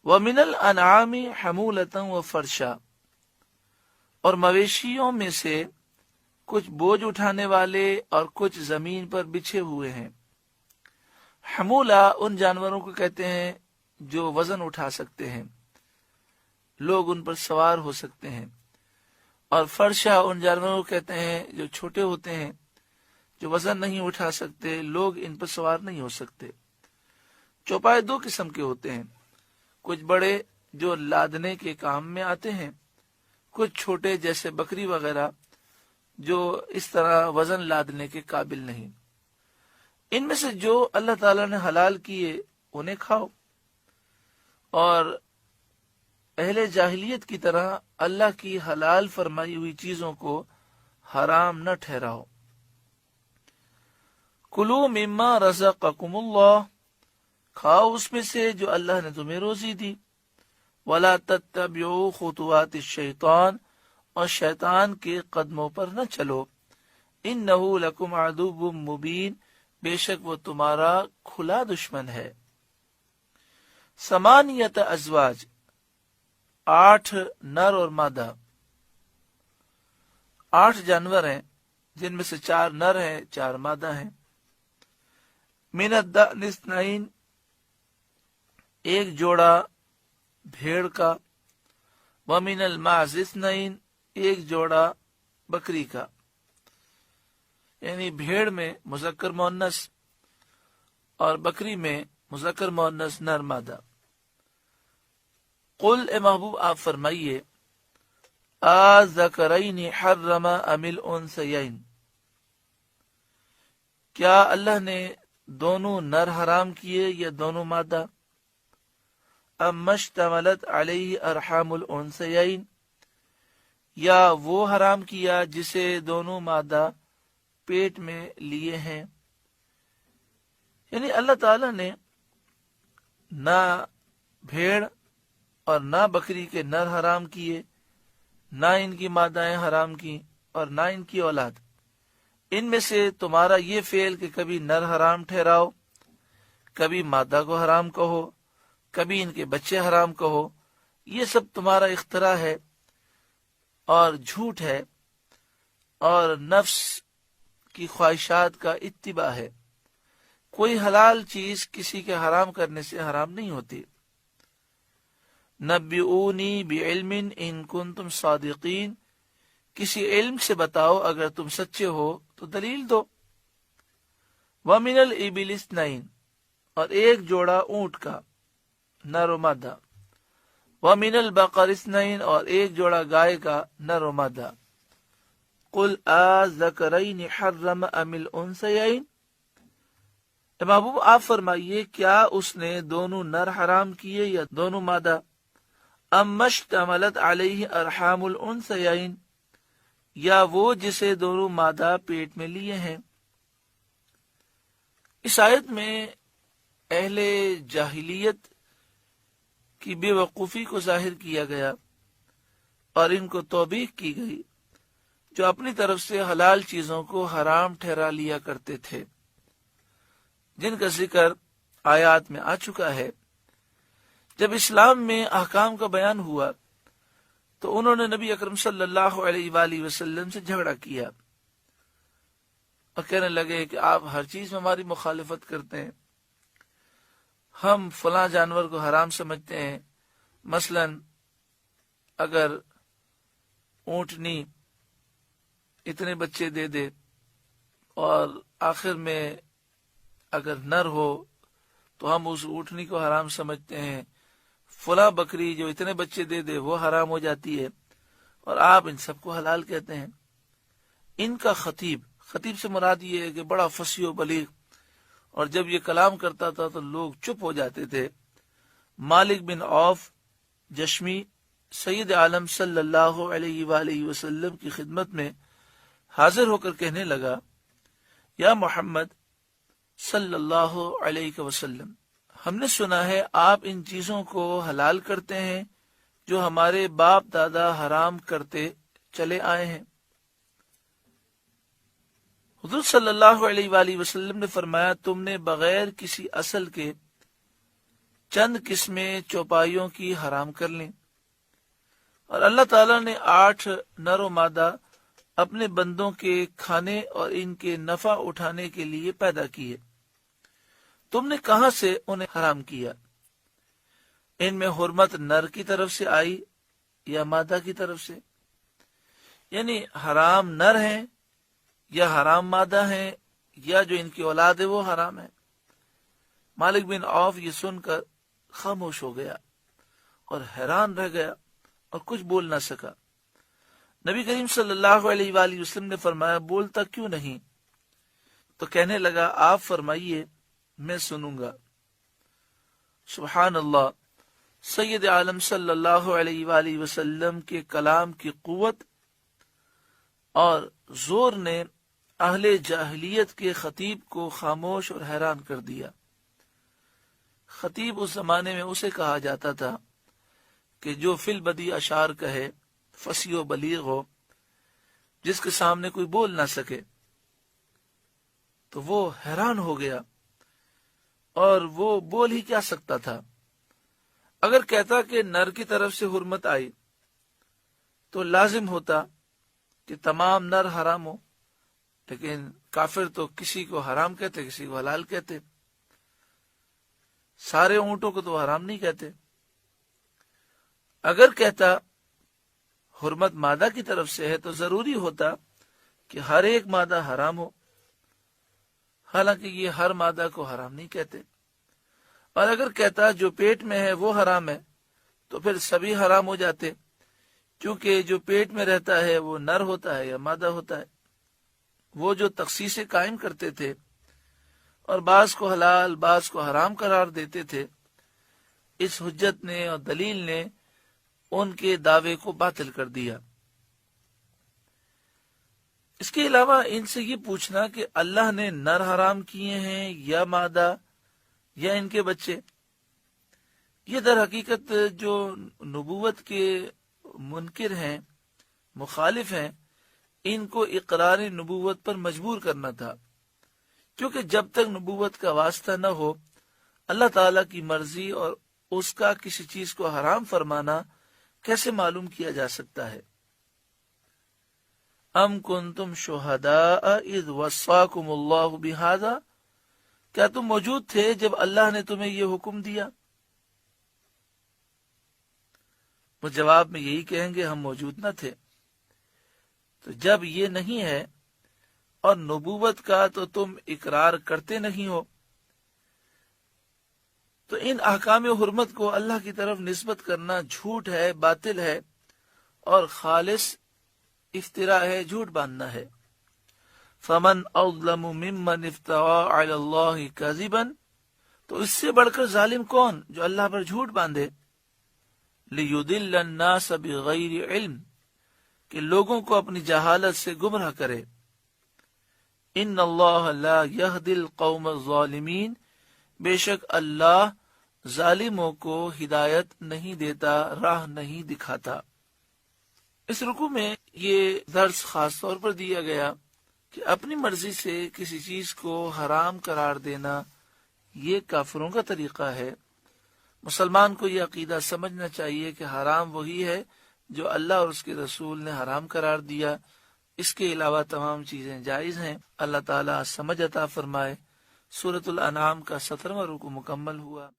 وَمِنَ الْأَنْعَامِ حَمُولَةً وَفَرْشًا، اور مویشیوں میں سے کچھ بوجھ اٹھانے والے اور کچھ زمین پر بچھے ہوئے ہیں۔ حمولہ ان جانوروں کو کہتے ہیں جو وزن اٹھا سکتے ہیں، لوگ ان پر سوار ہو سکتے ہیں، اور فرشا ان جانوروں کو کہتے ہیں جو چھوٹے ہوتے ہیں، جو وزن نہیں اٹھا سکتے، لوگ ان پر سوار نہیں ہو سکتے۔ چوپائے دو قسم کے ہوتے ہیں، کچھ بڑے جو لادنے کے کام میں آتے ہیں، کچھ چھوٹے جیسے بکری وغیرہ جو اس طرح وزن لادنے کے قابل نہیں۔ ان میں سے جو اللہ تعالیٰ نے حلال کیے انہیں کھاؤ، اور اہل جاہلیت کی طرح اللہ کی حلال فرمائی ہوئی چیزوں کو حرام نہ ٹھہراؤ۔ کلوا مما رزقکم اللہ، کھاؤ اس میں سے جو اللہ نے تمہیں روزی دی۔ ولا تتبعوا خطوات الشیطان، اور شیطان کے قدموں پر نہ چلو۔ انہ لکم عدو مبین، بے شک وہ تمہارا کھلا دشمن ہے۔ ثمانیۃ ازواج، 8 نر اور مادہ، 8 جانور ہیں جن میں سے 4 نر ہیں 4 مادہ ہیں۔ من الدأن اثنین، ایک جوڑا بھیڑ کا، ومن المعز اثنین، ایک جوڑا بکری کا، یعنی بھیڑ میں مذکر مؤنث اور بکری میں مذکر مؤنث نر مادہ۔ قل، اے محبوب آپ فرمائیے، اذکرین حرم ام الانثیین، کیا اللہ نے دونوں نر حرام کیے یا دونوں مادہ؟ ام اشتملت علیہ ارحام الانثیین، یا وہ حرام کیا جسے دونوں مادہ پیٹ میں لیے ہیں۔ یعنی اللہ تعالی نے نہ بھیڑ اور نہ بکری کے نر حرام کیے، نہ ان کی مادائیں حرام کی، اور نہ ان کی اولاد۔ ان میں سے تمہارا یہ فعل کہ کبھی نر حرام ٹھہراؤ، کبھی مادہ کو حرام کہو، کبھی ان کے بچے حرام کہو، یہ سب تمہارا اختراع ہے اور جھوٹ ہے، اور نفس کی خواہشات کا اتباع ہے۔ کوئی حلال چیز کسی کے حرام کرنے سے حرام نہیں ہوتی۔ نبئونی بعلم ان کنتم صادقین، کسی علم سے بتاؤ اگر تم سچے ہو تو دلیل دو۔ ومن الابل اثنین، اور ایک جوڑا اونٹ کا، نر و مادہ۔ ومن البقر اثنین، اور ایک جوڑا گائے کا، نر و مادہ۔ قل اذکرین حرم ام الانثیین، اے محبوب آپ فرمائیے، کیا اس نے دونوں نر حرام کیے یا دونوں مادہ؟ ام اشتملت علیہ ارحام الانثیین، یا وہ جسے دونوں مادہ پیٹ میں لیے ہیں۔ اس آیت میں اہل جاہلیت کی بے وقوفی کو ظاہر کیا گیا اور ان کو توبیخ کی گئی جو اپنی طرف سے حلال چیزوں کو حرام ٹھہرا لیا کرتے تھے، جن کا ذکر آیات میں آ چکا ہے۔ جب اسلام میں احکام کا بیان ہوا تو انہوں نے نبی اکرم صلی اللہ علیہ وآلہ وسلم سے جھگڑا کیا اور کہنے لگے کہ آپ ہر چیز میں ہماری مخالفت کرتے ہیں، ہم فلاں جانور کو حرام سمجھتے ہیں، مثلا اگر اونٹنی اتنے بچے دے دے اور آخر میں اگر نر ہو تو ہم اس اونٹنی کو حرام سمجھتے ہیں، فلاں بکری جو اتنے بچے دے دے وہ حرام ہو جاتی ہے، اور آپ ان سب کو حلال کہتے ہیں۔ ان کا خطیب سے مراد یہ ہے کہ بڑا فصیح و بلیغ، اور جب یہ کلام کرتا تھا تو لوگ چپ ہو جاتے تھے۔ مالک بن عوف جشمی سید عالم صلی اللہ علیہ وآلہ وسلم کی خدمت میں حاضر ہو کر کہنے لگا، یا محمد صلی اللہ علیہ وسلم، ہم نے سنا ہے آپ ان چیزوں کو حلال کرتے ہیں جو ہمارے باپ دادا حرام کرتے چلے آئے ہیں۔ حضور صلی اللہ علیہ وآلہ وسلم نے فرمایا، تم نے بغیر کسی اصل کے چند قسمیں چوپائیوں کی حرام کر لیں، اور اللہ تعالیٰ نے 8 نر و مادہ اپنے بندوں کے کھانے اور ان کے نفع اٹھانے کے لیے پیدا کیے، تم نے کہاں سے انہیں حرام کیا؟ ان میں حرمت نر کی طرف سے آئی یا مادہ کی طرف سے؟ یعنی حرام نر ہیں یا حرام مادہ ہیں، یا جو ان کی اولاد ہے وہ حرام ہے؟ مالک بن عوف یہ سن کر خاموش ہو گیا اور حیران رہ گیا اور کچھ بول نہ سکا۔ نبی کریم صلی اللہ علیہ وآلہ وسلم نے فرمایا، بولتا کیوں نہیں؟ تو کہنے لگا، آپ فرمائیے، میں سنوں گا۔ سبحان اللہ، سید عالم صلی اللہ علیہ وآلہ وسلم کے کلام کی قوت اور زور نے اہل جاہلیت کے خطیب کو خاموش اور حیران کر دیا۔ خطیب اس زمانے میں اسے کہا جاتا تھا کہ جو فی البدی اشعار کہے، فصیح و بلیغ ہو، جس کے سامنے کوئی بول نہ سکے۔ تو وہ حیران ہو گیا، اور وہ بول ہی کیا سکتا تھا؟ اگر کہتا کہ نر کی طرف سے حرمت آئی تو لازم ہوتا کہ تمام نر حرام ہو، لیکن کافر تو کسی کو حرام کہتے، کسی کو حلال کہتے، سارے اونٹوں کو تو حرام نہیں کہتے۔ اگر کہتا حرمت مادہ کی طرف سے ہے تو ضروری ہوتا کہ ہر ایک مادہ حرام ہو، حالانکہ یہ ہر مادہ کو حرام نہیں کہتے۔ اور اگر کہتا جو پیٹ میں ہے وہ حرام ہے تو پھر سبھی حرام ہو جاتے، کیونکہ جو پیٹ میں رہتا ہے وہ نر ہوتا ہے یا مادہ ہوتا ہے۔ وہ جو تخصیصیں قائم کرتے تھے اور بعض کو حلال بعض کو حرام قرار دیتے تھے، اس حجت نے اور دلیل نے ان کے دعوے کو باطل کر دیا۔ اس کے علاوہ ان سے یہ پوچھنا کہ اللہ نے نر حرام کیے ہیں یا مادہ یا ان کے بچے، یہ در حقیقت جو نبوت کے منکر ہیں، مخالف ہیں، ان کو اقرار نبوت پر مجبور کرنا تھا، کیونکہ جب تک نبوت کا واسطہ نہ ہو، اللہ تعالیٰ کی مرضی اور اس کا کسی چیز کو حرام فرمانا کیسے معلوم کیا جا سکتا ہے؟ ام کنتم شہداء اذ وصاکم اللہ بہذا، کیا تم موجود تھے جب اللہ نے تمہیں یہ حکم دیا؟ وہ جواب میں یہی کہیں گے، ہم موجود نہ تھے۔ تو جب یہ نہیں ہے اور نبوت کا تو تم اقرار کرتے نہیں ہو، تو ان احکام حرمت کو اللہ کی طرف نسبت کرنا جھوٹ ہے، باطل ہے، اور خالص افتراء ہے، جھوٹ باندھنا ہے۔ فمن اظلم ممن افترى على الله كذبا، تو اس سے بڑھ کر ظالم کون جو اللہ پر جھوٹ باندھے؟ لیضل الناس بغیر علم، کہ لوگوں کو اپنی جہالت سے گمراہ کرے۔ ان اللہ لا يهدي القوم الظالمین، بے شک اللہ ظالموں کو ہدایت نہیں دیتا، راہ نہیں دکھاتا۔ اس رکوع میں یہ درس خاص طور پر دیا گیا کہ اپنی مرضی سے کسی چیز کو حرام قرار دینا یہ کافروں کا طریقہ ہے۔ مسلمان کو یہ عقیدہ سمجھنا چاہیے کہ حرام وہی ہے جو اللہ اور اس کے رسول نے حرام قرار دیا، اس کے علاوہ تمام چیزیں جائز ہیں۔ اللہ تعالیٰ سمجھ عطا فرمائے۔ سورۃ الانعام کا 17واں رکوع مکمل ہوا۔